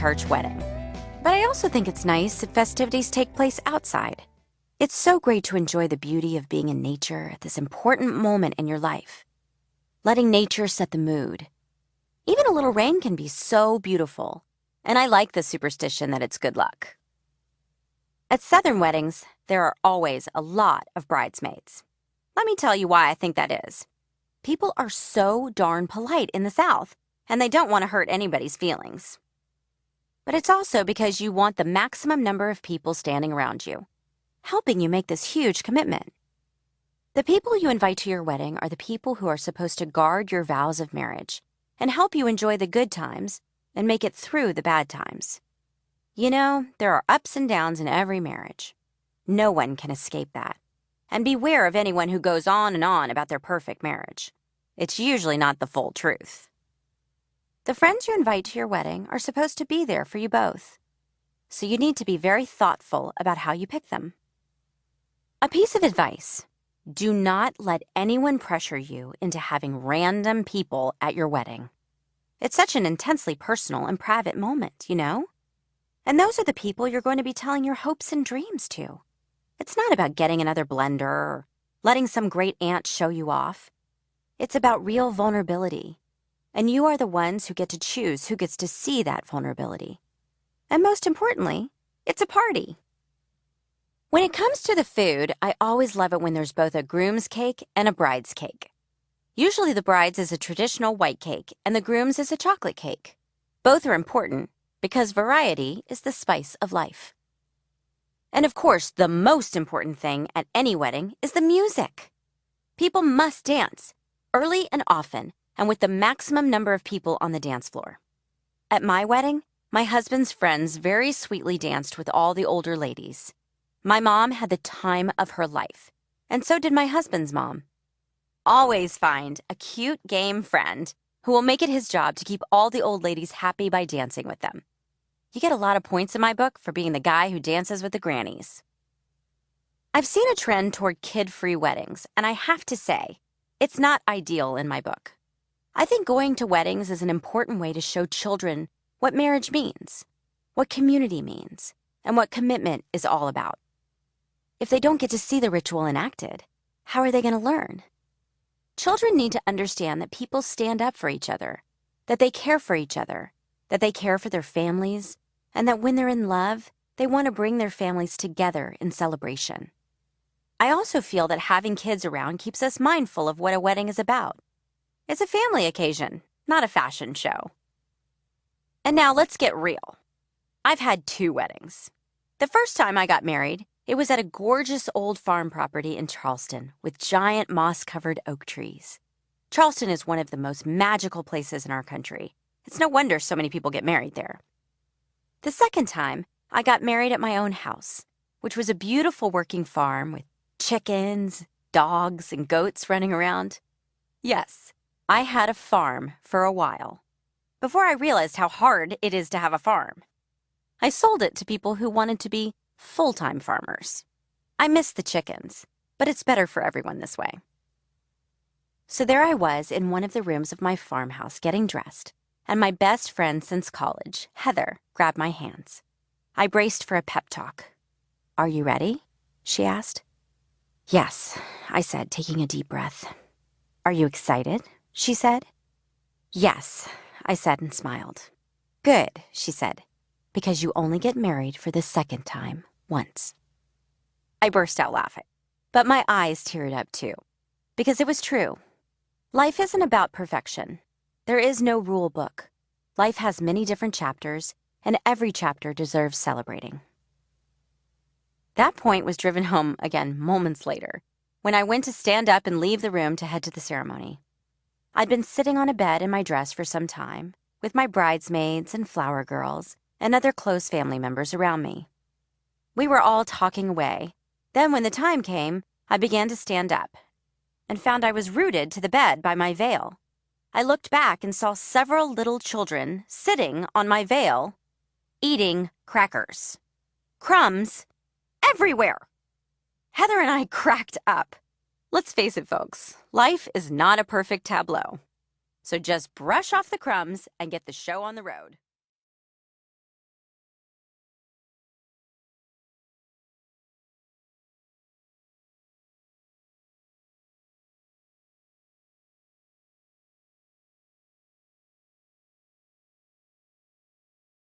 church wedding. But I also think it's nice if festivities take place outside. It's so great to enjoy the beauty of being in nature at this important moment in your life. Letting nature set the mood. Even a little rain can be so beautiful, and I like the superstition that it's good luck. At Southern weddings, there are always a lot of bridesmaids. Let me tell you why I think that is. People are so darn polite in the South, and they don't want to hurt anybody's feelings. But it's also because you want the maximum number of people standing around you, helping you make this huge commitment. The people you invite to your wedding are the people who are supposed to guard your vows of marriage and help you enjoy the good times and make it through the bad times. You know, there are ups and downs in every marriage. No one can escape that. And beware of anyone who goes on and on about their perfect marriage. It's usually not the full truth. The friends you invite to your wedding are supposed to be there for you both. So you need to be very thoughtful about how you pick them. A piece of advice: do not let anyone pressure you into having random people at your wedding. It's such an intensely personal and private moment, you know? And those are the people you're going to be telling your hopes and dreams to. It's not about getting another blender or letting some great aunt show you off. It's about real vulnerability. And you are the ones who get to choose who gets to see that vulnerability. And most importantly, it's a party. When it comes to the food, I always love it when there's both a groom's cake and a bride's cake. Usually the bride's is a traditional white cake and the groom's is a chocolate cake. Both are important because variety is the spice of life. And of course, the most important thing at any wedding is the music. People must dance, early and often, and with the maximum number of people on the dance floor. At my wedding, my husband's friends very sweetly danced with all the older ladies. My mom had the time of her life, and so did my husband's mom. Always find a cute game friend who will make it his job to keep all the old ladies happy by dancing with them. You get a lot of points in my book for being the guy who dances with the grannies. I've seen a trend toward kid-free weddings, and I have to say, it's not ideal in my book. I think going to weddings is an important way to show children what marriage means, what community means, and what commitment is all about. If they don't get to see the ritual enacted, how are they going to learn? Children need to understand that people stand up for each other, that they care for each other, that they care for their families, and that when they're in love, they want to bring their families together in celebration. I also feel that having kids around keeps us mindful of what a wedding is about. It's a family occasion, not a fashion show. And now let's get real. I've had 2 weddings. The first time I got married, it was at a gorgeous old farm property in Charleston with giant moss-covered oak trees. Charleston is one of the most magical places in our country. It's no wonder so many people get married there. The second time, I got married at my own house, which was a beautiful working farm with chickens, dogs, and goats running around. Yes, I had a farm for a while, before I realized how hard it is to have a farm. I sold it to people who wanted to be full-time farmers. I miss the chickens, but it's better for everyone this way. So there I was in one of the rooms of my farmhouse getting dressed, and my best friend since college, Heather, grabbed my hands. I braced for a pep talk. "Are you ready?" she asked. "Yes," I said, taking a deep breath. "Are you excited?" she said. "Yes," I said and smiled. "Good," she said, "because you only get married for the second time once." I burst out laughing, but my eyes teared up too, because it was true. Life isn't about perfection. There is no rule book. Life has many different chapters, and every chapter deserves celebrating. That point was driven home again moments later, when I went to stand up and leave the room to head to the ceremony. I'd been sitting on a bed in my dress for some time, with my bridesmaids and flower girls and other close family members around me. We were all talking away. Then when the time came, I began to stand up and found I was rooted to the bed by my veil. I looked back and saw several little children sitting on my veil, eating crackers. Crumbs everywhere. Heather and I cracked up. Let's face it, folks, life is not a perfect tableau. So just brush off the crumbs and get the show on the road.